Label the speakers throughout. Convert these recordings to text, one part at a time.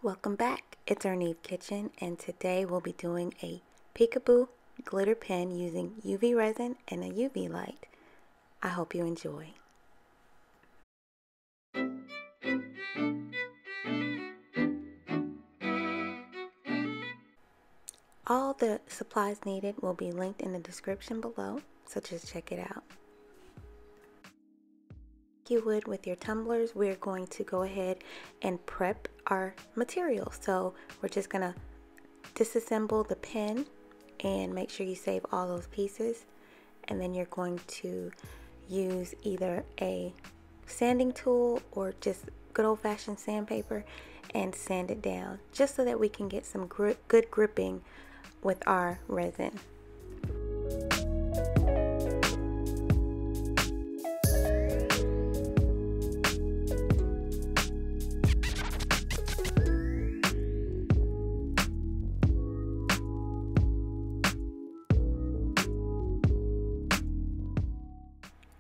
Speaker 1: Welcome back, it's EuniveKitchen, and today we'll be doing a Peekaboo glitter pen using UV resin and a UV light. I hope you enjoy. All the supplies needed will be linked in the description below, so just check it out. Like you would with your tumblers, we're going to go ahead and prep our material. So we're just going to disassemble the pen and make sure you save all those pieces, and then you're going to use either a sanding tool or just good old-fashioned sandpaper and sand it down just so that we can get some good gripping with our resin.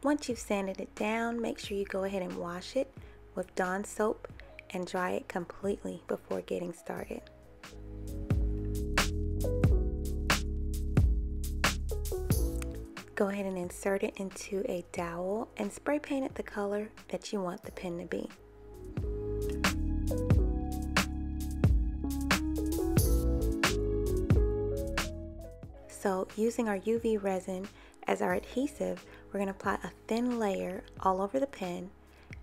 Speaker 1: Once you've sanded it down, make sure you go ahead and wash it with Dawn soap and dry it completely before getting started. Go ahead and insert it into a dowel and spray paint it the color that you want the pen to be. So using our UV resin as our adhesive, we're going to apply a thin layer all over the pen,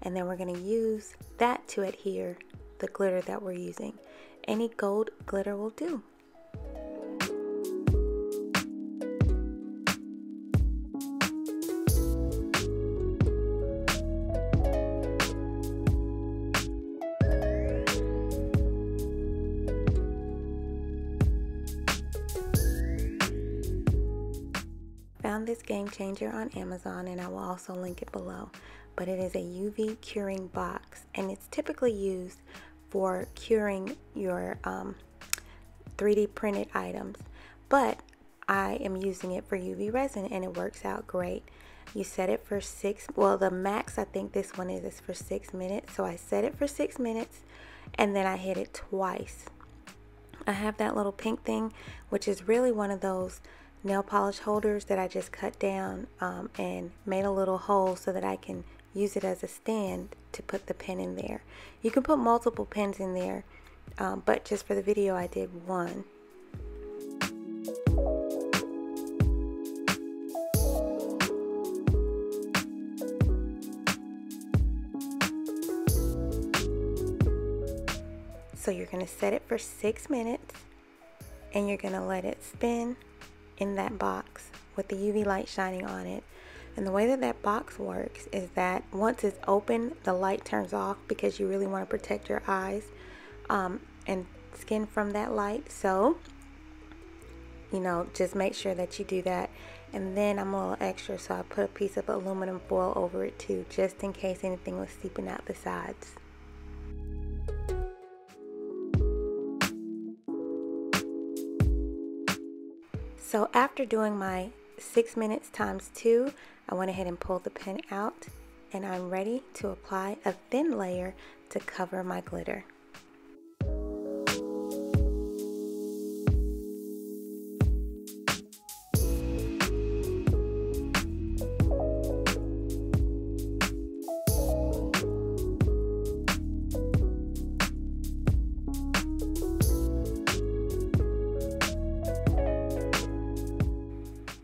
Speaker 1: and then we're going to use that to adhere the glitter that we're using. Any gold glitter will do. Found this game changer on Amazon, and I will also link it below, but it is a UV curing box, and it's typically used for curing your 3D printed items, but I am using it for UV resin and it works out great. You set it for the max I think this one is for 6 minutes, so I set it for 6 minutes and then I hit it twice. I have that little pink thing, which is really one of those nail polish holders that I just cut down and made a little hole so that I can use it as a stand to put the pen in there. You can put multiple pens in there, but just for the video I did one. So you're going to set it for 6 minutes and you're going to let it spin in that box with the UV light shining on it. And the way that that box works is that once it's open, the light turns off because you really want to protect your eyes and skin from that light. So, you know, just make sure that you do that. And then I'm a little extra, so I put a piece of aluminum foil over it too, just in case anything was seeping out the sides. So after doing my 6 minutes times 2, I went ahead and pulled the pen out, and I'm ready to apply a thin layer to cover my glitter.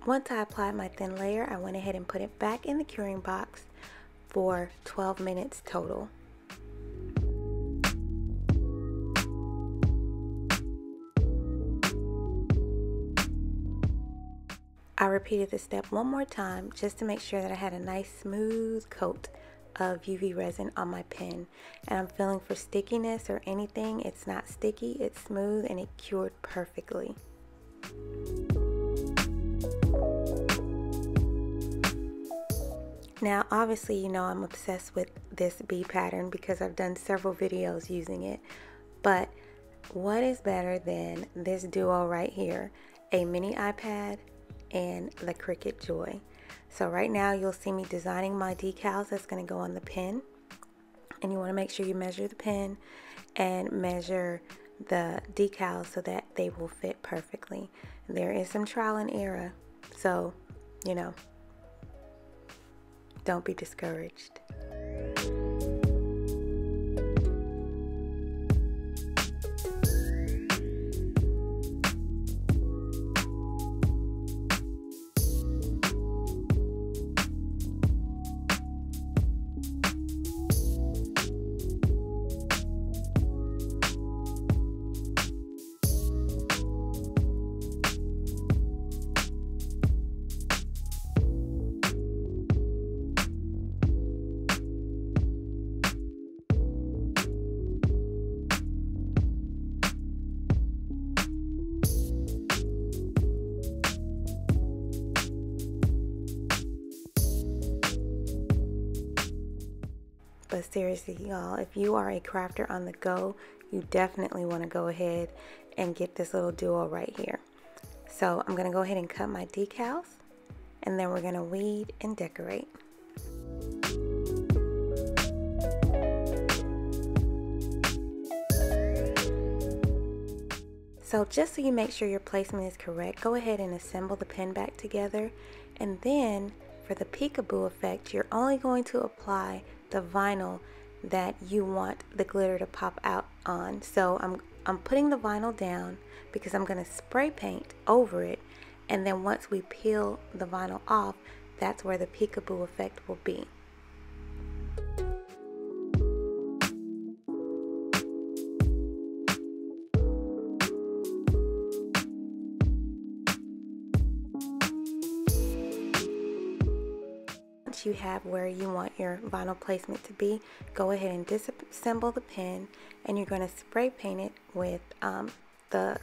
Speaker 1: Once I applied my thin layer, I went ahead and put it back in the curing box for 12 minutes total. I repeated the step one more time just to make sure that I had a nice smooth coat of UV resin on my pen, and I'm feeling for stickiness or anything. It's not sticky, it's smooth, and it cured perfectly. Now obviously you know I'm obsessed with this bee pattern because I've done several videos using it, but what is better than this duo right here, a mini iPad and the Cricut Joy. So right now you'll see me designing my decals that's going to go on the pen, and you want to make sure you measure the pen and measure the decals so that they will fit perfectly. There is some trial and error, so you know, don't be discouraged. But seriously, y'all, if you are a crafter on the go, you definitely want to go ahead and get this little duo right here. So I'm going to go ahead and cut my decals, and then we're going to weed and decorate. So just so you make sure your placement is correct, go ahead and assemble the pen back together, and then for the peekaboo effect, you're only going to apply the vinyl that you want the glitter to pop out on. So I'm putting the vinyl down because I'm going to spray paint over it, and then once we peel the vinyl off, that's where the peekaboo effect will be. You have where you want your vinyl placement to be, go ahead and disassemble the pen, and you're going to spray paint it with the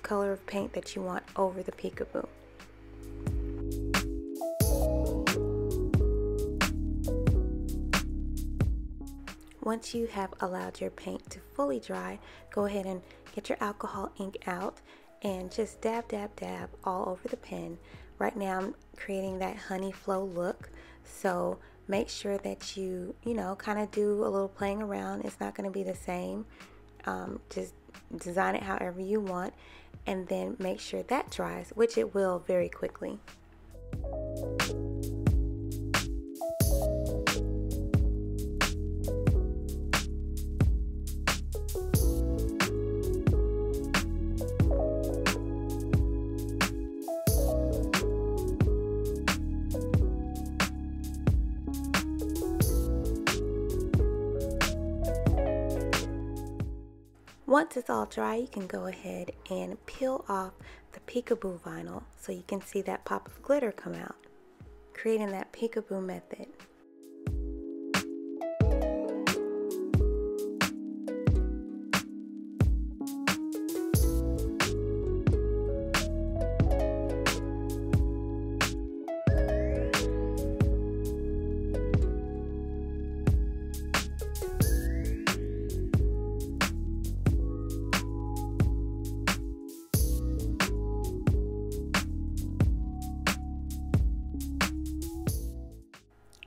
Speaker 1: color of paint that you want over the peekaboo. Once you have allowed your paint to fully dry, go ahead and get your alcohol ink out and just dab, dab, dab all over the pen. Right now I'm creating that honey flow look, so make sure that you know, kind of do a little playing around. It's not going to be the same. Just design it however you want, and then make sure that dries, which it will very quickly. Once it's all dry, you can go ahead and peel off the peekaboo vinyl so you can see that pop of glitter come out, creating that peekaboo method.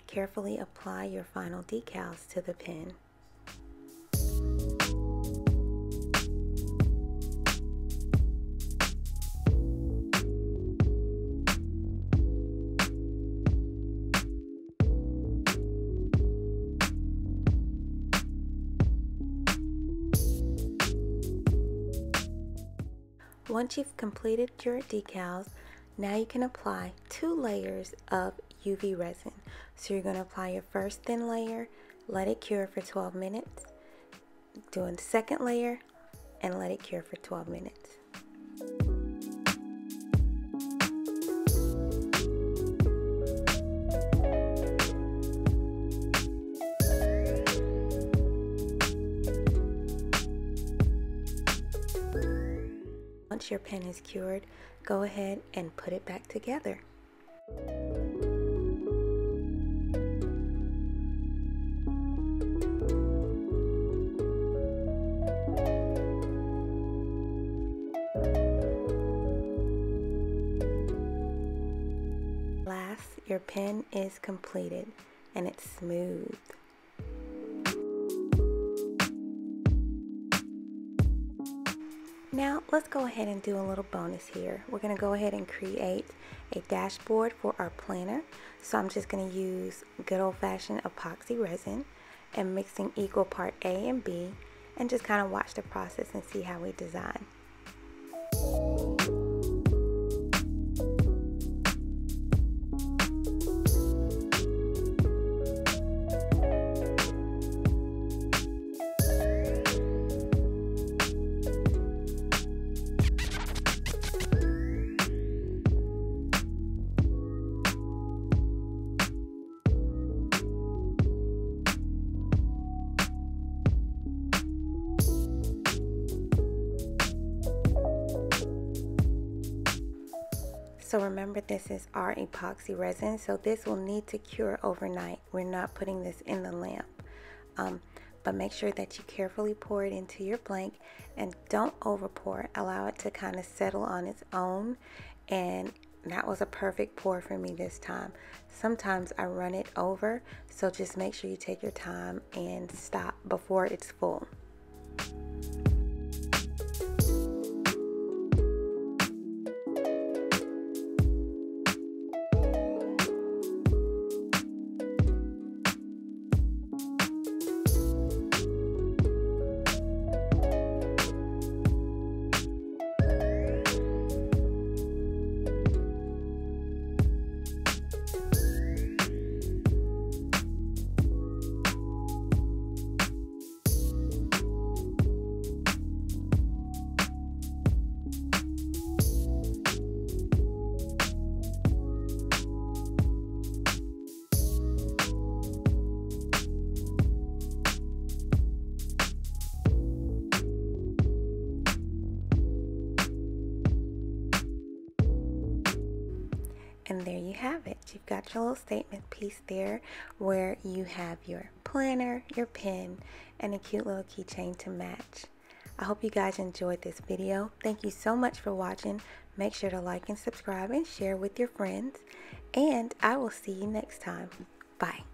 Speaker 1: Carefully apply your final decals to the pen. Once you've completed your decals, now you can apply 2 layers of UV resin. So you're going to apply your first thin layer, let it cure for 12 minutes, do a second layer, and let it cure for 12 minutes. Once your pen is cured, go ahead and put it back together. Last, your pen is completed and it's smooth. Now let's go ahead and do a little bonus here. We're going to go ahead and create a dashboard for our planner. So I'm just going to use good old-fashioned epoxy resin and mixing equal part A and B, and just kind of watch the process and see how we design. So remember, this is our epoxy resin, so this will need to cure overnight. We're not putting this in the lamp. But make sure that you carefully pour it into your blank and don't over pour. Allow it to kind of settle on its own, and that was a perfect pour for me this time. Sometimes I run it over, so just make sure you take your time and stop before it's full. And there you have it. You've got your little statement piece there where you have your planner, your pen, and a cute little keychain to match. I hope you guys enjoyed this video. Thank you so much for watching. Make sure to like and subscribe and share with your friends. And I will see you next time. Bye.